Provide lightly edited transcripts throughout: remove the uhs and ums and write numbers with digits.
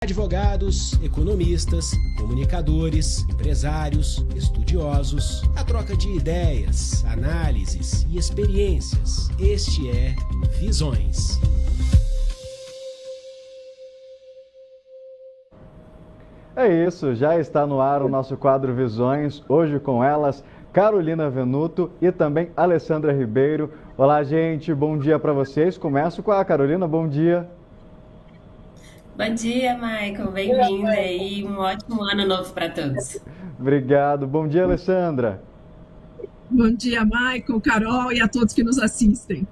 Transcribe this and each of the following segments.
Advogados, economistas, comunicadores, empresários, estudiosos, a troca de ideias, análises e experiências. Este é Visões. É isso, já está no ar o nosso quadro Visões, hoje com elas, Carolina Venuto e também Alessandra Ribeiro. Olá, gente, bom dia para vocês. Começo com a Carolina, bom dia. Bom dia, Michael. Bem-vindo aí. Um ótimo ano novo para todos. Obrigado. Bom dia, Alessandra. Bom dia, Michael, Carol e a todos que nos assistem.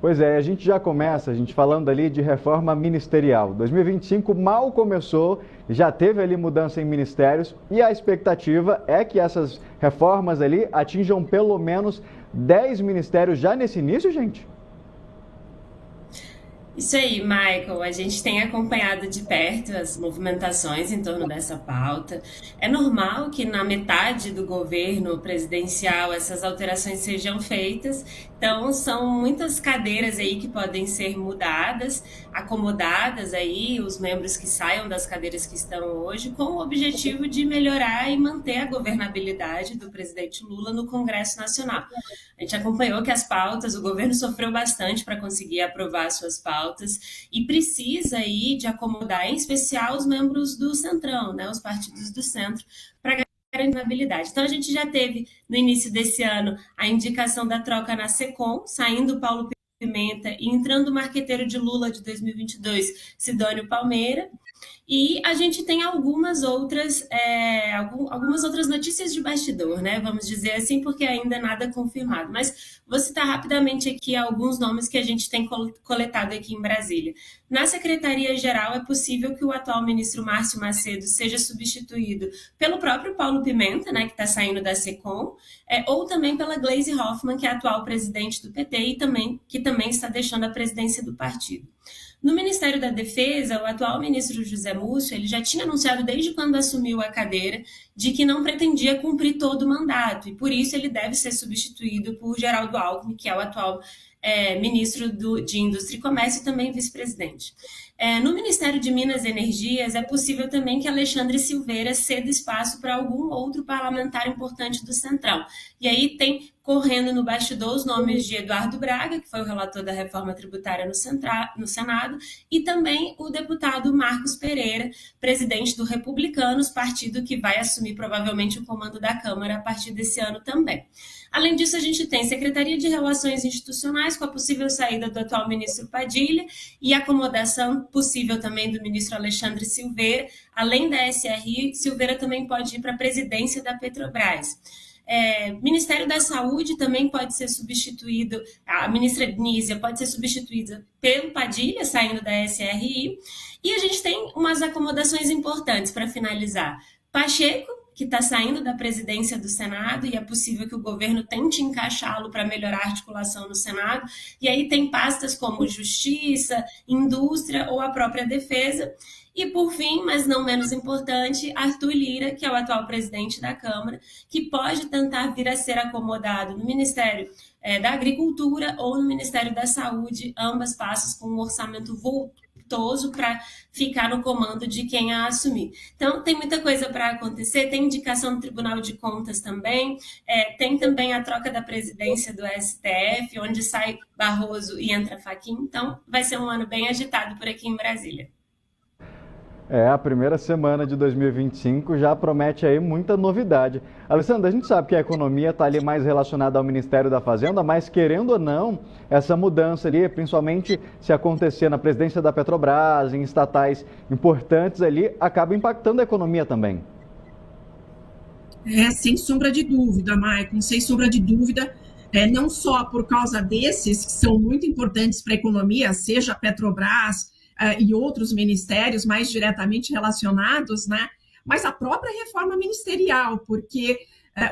Pois é, a gente já começa, falando ali de reforma ministerial. 2025 mal começou, já teve ali mudança em ministérios e a expectativa é que essas reformas ali atinjam pelo menos 10 ministérios já nesse início, gente? Isso aí, Michael. A gente tem acompanhado de perto as movimentações em torno dessa pauta. É normal que na metade do governo presidencial essas alterações sejam feitas. Então, são muitas cadeiras aí que podem ser mudadas, acomodadas aí, os membros que saiam das cadeiras que estão hoje, com o objetivo de melhorar e manter a governabilidade do presidente Lula no Congresso Nacional. A gente acompanhou que as pautas, o governo sofreu bastante para conseguir aprovar suas pautas e precisa aí de acomodar, em especial, os membros do Centrão, né, os partidos do centro, para governabilidade. Então, a gente já teve, no início desse ano, a indicação da troca na SECOM, saindo o Paulo Pimenta e entrando o marqueteiro de Lula de 2022, Sidônio Palmeira. E a gente tem algumas outras notícias de bastidor, né? Vamos dizer assim, porque ainda nada confirmado. Mas vou citar rapidamente aqui alguns nomes que a gente tem coletado aqui em Brasília. Na Secretaria-Geral, é possível que o atual ministro Márcio Macedo seja substituído pelo próprio Paulo Pimenta, né, que está saindo da SECOM, ou também pela Gleisi Hoffmann, que é a atual presidente do PT e que também está deixando a presidência do partido. No Ministério da Defesa, o atual ministro José Múcio, ele já tinha anunciado desde quando assumiu a cadeira de que não pretendia cumprir todo o mandato e por isso ele deve ser substituído por Geraldo Alckmin, que é o atual ministro de Indústria e Comércio e também vice-presidente. No Ministério de Minas e Energias, é possível também que Alexandre Silveira ceda espaço para algum outro parlamentar importante do Centrão. E aí tem correndo no bastidor os nomes de Eduardo Braga, que foi o relator da reforma tributária no Senado, e também o deputado Marcos Pereira, presidente do Republicanos, partido que vai assumir provavelmente o comando da Câmara a partir desse ano também. Além disso, a gente tem Secretaria de Relações Institucionais, com a possível saída do atual ministro Padilha e acomodação possível também do ministro Alexandre Silveira. Além da SRI, Silveira também pode ir para a presidência da Petrobras. Ministério da Saúde também pode ser substituído, a ministra Nízia pode ser substituída pelo Padilha, saindo da SRI. E a gente tem umas acomodações importantes para finalizar. Pacheco, que está saindo da presidência do Senado e é possível que o governo tente encaixá-lo para melhorar a articulação no Senado. E aí tem pastas como Justiça, Indústria ou a própria Defesa. E, por fim, mas não menos importante, Arthur Lira, que é o atual presidente da Câmara, que pode tentar vir a ser acomodado no Ministério da Agricultura ou no Ministério da Saúde, ambas pastas com um orçamento vultoso para ficar no comando de quem a assumir. Então, tem muita coisa para acontecer, tem indicação do Tribunal de Contas também, tem também a troca da presidência do STF, onde sai Barroso e entra Fachin. Então, vai ser um ano bem agitado por aqui em Brasília. A primeira semana de 2025 já promete aí muita novidade. Alessandra, a gente sabe que a economia está ali mais relacionada ao Ministério da Fazenda, mas querendo ou não, essa mudança ali, principalmente se acontecer na presidência da Petrobras, em estatais importantes ali, acaba impactando a economia também. Sem sombra de dúvida, Maicon, sem sombra de dúvida, não só por causa desses que são muito importantes para a economia, seja a Petrobras, e outros ministérios mais diretamente relacionados, né? Mas a própria reforma ministerial, porque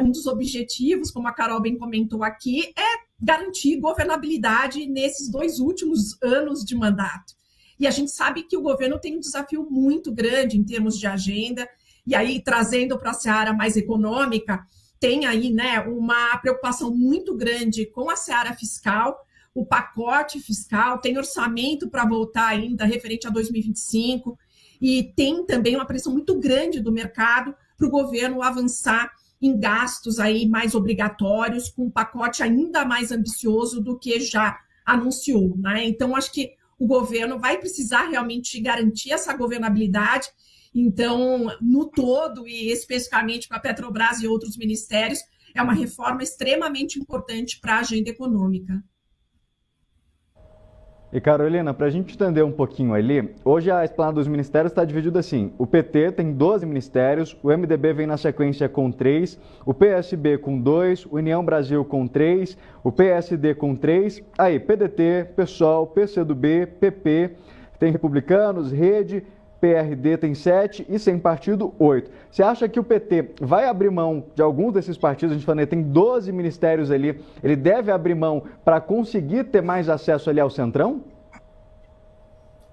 um dos objetivos, como a Carol bem comentou aqui, é garantir governabilidade nesses 2 últimos anos de mandato. E a gente sabe que o governo tem um desafio muito grande em termos de agenda, e aí, trazendo para a seara mais econômica, tem aí, né, uma preocupação muito grande com a seara fiscal, o pacote fiscal, tem orçamento para voltar ainda referente a 2025, e tem também uma pressão muito grande do mercado para o governo avançar em gastos aí mais obrigatórios, com um pacote ainda mais ambicioso do que já anunciou, né? Então, acho que o governo vai precisar realmente garantir essa governabilidade. Então, no todo, e especificamente para a Petrobras e outros ministérios, é uma reforma extremamente importante para a agenda econômica. E Carolina, para a gente entender um pouquinho ali, hoje a esplanada dos ministérios está dividida assim: o PT tem 12 ministérios, o MDB vem na sequência com 3, o PSB com 2, o União Brasil com 3, o PSD com 3, aí PDT, PSOL, PCdoB, PP, tem Republicanos, Rede, PRD tem 7 e sem partido 8. Você acha que o PT vai abrir mão de alguns desses partidos? A gente falou, tem 12 ministérios ali, ele deve abrir mão para conseguir ter mais acesso ali ao Centrão?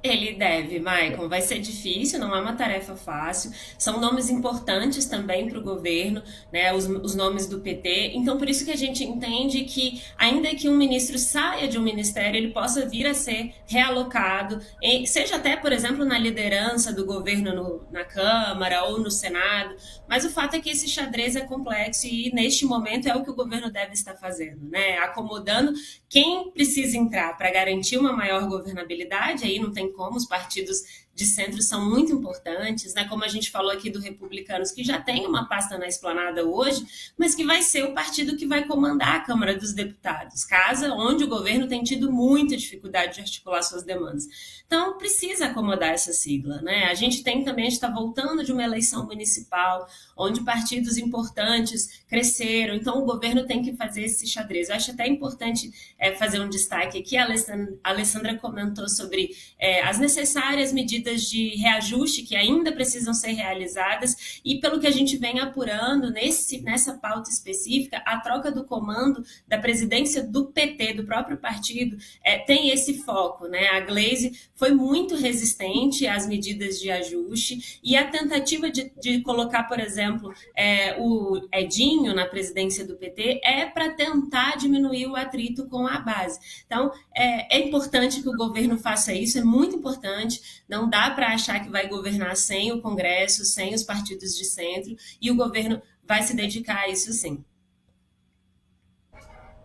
Ele deve, Maicon. Vai ser difícil, não é uma tarefa fácil. São nomes importantes também para o governo, né? Os nomes do PT. Então, por isso que a gente entende que, ainda que um ministro saia de um ministério, ele possa vir a ser realocado, seja até, por exemplo, na liderança do governo na Câmara ou no Senado. Mas o fato é que esse xadrez é complexo e, neste momento, é o que o governo deve estar fazendo, né? Acomodando quem precisa entrar para garantir uma maior governabilidade. Aí não tem como, os partidos de centro são muito importantes, né? Como a gente falou aqui do Republicanos, que já tem uma pasta na esplanada hoje, mas que vai ser o partido que vai comandar a Câmara dos Deputados, casa onde o governo tem tido muita dificuldade de articular suas demandas. Então, precisa acomodar essa sigla, né? A gente está voltando de uma eleição municipal, onde partidos importantes cresceram, então o governo tem que fazer esse xadrez. Eu acho até importante fazer um destaque aqui, a Alessandra comentou sobre as necessárias medidas de reajuste que ainda precisam ser realizadas, e pelo que a gente vem apurando nessa pauta específica, a troca do comando da presidência do PT, do próprio partido, tem esse foco, né? A Gleisi foi muito resistente às medidas de ajuste, e a tentativa de colocar, por exemplo, o Edinho na presidência do PT é para tentar diminuir o atrito com a base. Então, é importante que o governo faça isso, é muito importante. Não dá para achar que vai governar sem o Congresso, sem os partidos de centro, e o governo vai se dedicar a isso sim.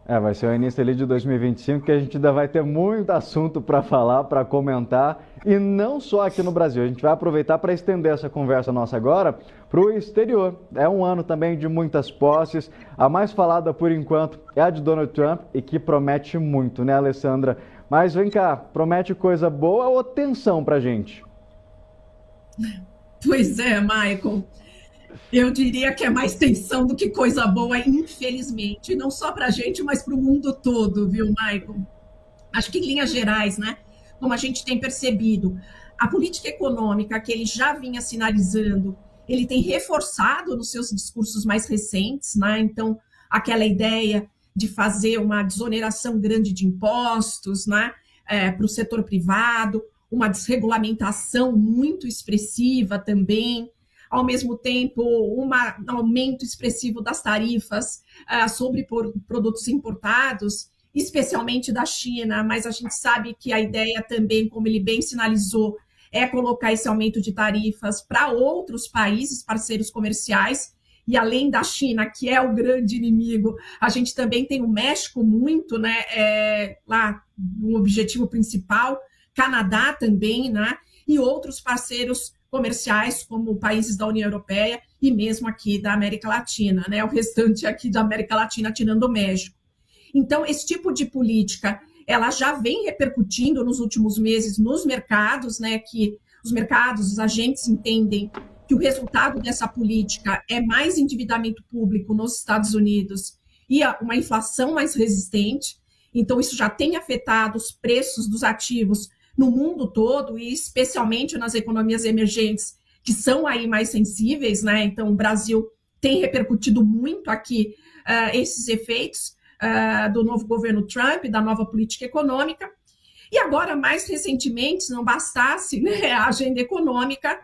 Vai ser o início ali de 2025, que a gente ainda vai ter muito assunto para falar, para comentar, e não só aqui no Brasil. A gente vai aproveitar para estender essa conversa nossa agora para o exterior. É um ano também de muitas posses. A mais falada, por enquanto, é a de Donald Trump, e que promete muito, né, Alessandra? Mas vem cá, promete coisa boa ou tensão para a gente? Pois é, Maicon. Eu diria que é mais tensão do que coisa boa, infelizmente. Não só para a gente, mas para o mundo todo, viu, Maicon? Acho que em linhas gerais, né? Como a gente tem percebido, a política econômica que ele já vinha sinalizando, ele tem reforçado nos seus discursos mais recentes, né? Então, aquela ideia de fazer uma desoneração grande de impostos, né? Para o setor privado, uma desregulamentação muito expressiva também, ao mesmo tempo um aumento expressivo das tarifas sobre produtos importados, especialmente da China, mas a gente sabe que a ideia também, como ele bem sinalizou, é colocar esse aumento de tarifas para outros países, parceiros comerciais, e além da China, que é o grande inimigo, a gente também tem o México muito, né, lá no objetivo principal, Canadá também, né, e outros parceiros comerciais, como países da União Europeia e mesmo aqui da América Latina, né, o restante aqui da América Latina, tirando o México. Então, esse tipo de política, ela já vem repercutindo nos últimos meses nos mercados, né, que os mercados, os agentes entendem que o resultado dessa política é mais endividamento público nos Estados Unidos e uma inflação mais resistente. Então, isso já tem afetado os preços dos ativos no mundo todo e especialmente nas economias emergentes, que são aí mais sensíveis, né? Então, o Brasil tem repercutido muito aqui esses efeitos do novo governo Trump, da nova política econômica. E agora, mais recentemente, se não bastasse, né, a agenda econômica,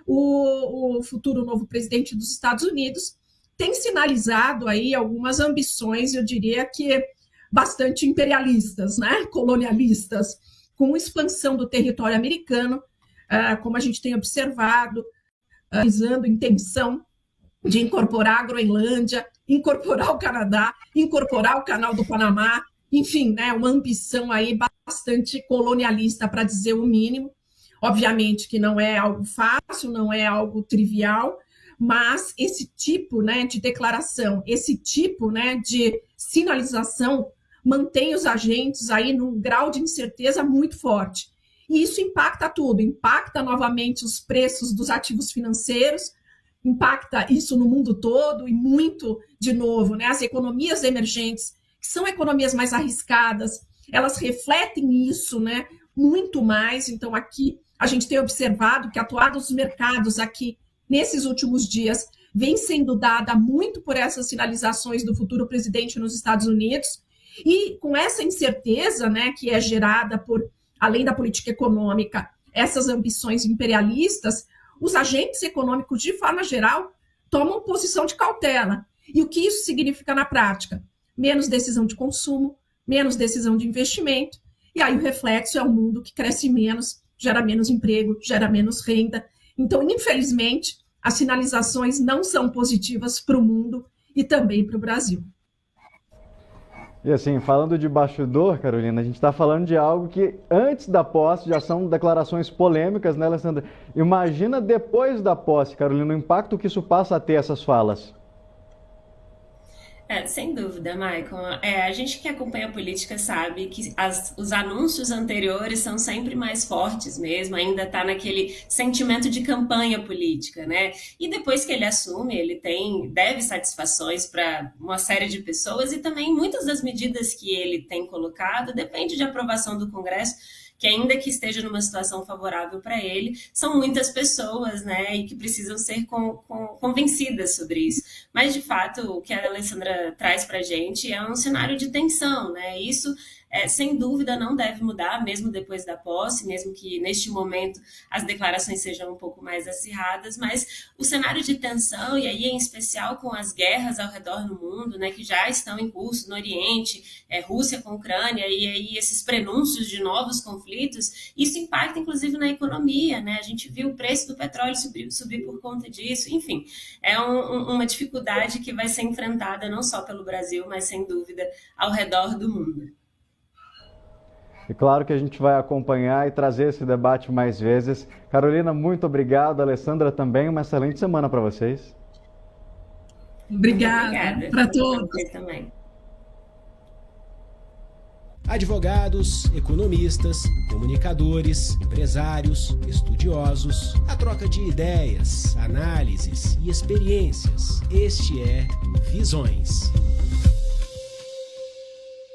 o futuro novo presidente dos Estados Unidos tem sinalizado aí algumas ambições, eu diria que bastante imperialistas, né, colonialistas, com expansão do território americano, como a gente tem observado, usando intenção de incorporar a Groenlândia, incorporar o Canadá, incorporar o Canal do Panamá, enfim, né, uma ambição aí bastante colonialista, para dizer o mínimo. Obviamente que não é algo fácil, não é algo trivial, mas esse tipo, né, de declaração, esse tipo, né, de sinalização mantém os agentes aí num grau de incerteza muito forte. E isso impacta tudo, impacta novamente os preços dos ativos financeiros, impacta isso no mundo todo e muito, de novo, né, as economias emergentes, que são economias mais arriscadas, elas refletem isso, né, muito mais. Então, aqui a gente tem observado que a atuada dos mercados aqui, nesses últimos dias, vem sendo dada muito por essas sinalizações do futuro presidente nos Estados Unidos, e com essa incerteza, né, que é gerada por, além da política econômica, essas ambições imperialistas, os agentes econômicos, de forma geral, tomam posição de cautela. E o que isso significa na prática? Menos decisão de consumo, menos decisão de investimento, e aí o reflexo é um mundo que cresce menos, gera menos emprego, gera menos renda. Então, infelizmente, as sinalizações não são positivas para o mundo e também para o Brasil. E assim, falando de bastidor, Carolina, a gente está falando de algo que antes da posse já são declarações polêmicas, né, Alessandra? Imagina depois da posse, Carolina, o impacto que isso passa a ter, essas falas. Sem dúvida, Michael. A gente que acompanha a política sabe que os anúncios anteriores são sempre mais fortes mesmo, ainda está naquele sentimento de campanha política, né? E depois que ele assume, ele deve satisfações para uma série de pessoas, e também muitas das medidas que ele tem colocado depende de aprovação do Congresso, que ainda que esteja numa situação favorável para ele, são muitas pessoas, né, e que precisam ser convencidas sobre isso. Mas, de fato, o que a Alessandra traz para a gente é um cenário de tensão, né? Isso, sem dúvida, não deve mudar, mesmo depois da posse, mesmo que, neste momento, as declarações sejam um pouco mais acirradas, mas o cenário de tensão, e aí em especial com as guerras ao redor do mundo, né, que já estão em curso no Oriente, Rússia com Ucrânia, e aí esses prenúncios de novos conflitos, isso impacta, inclusive, na economia, né? A gente viu o preço do petróleo subir por conta disso, enfim, é uma dificuldade que vai ser enfrentada não só pelo Brasil, mas, sem dúvida, ao redor do mundo. E claro que a gente vai acompanhar e trazer esse debate mais vezes. Carolina, muito obrigado. Alessandra também, uma excelente semana para vocês. Obrigada para todos. Também. Advogados, economistas, comunicadores, empresários, estudiosos, a troca de ideias, análises e experiências. Este é Visões.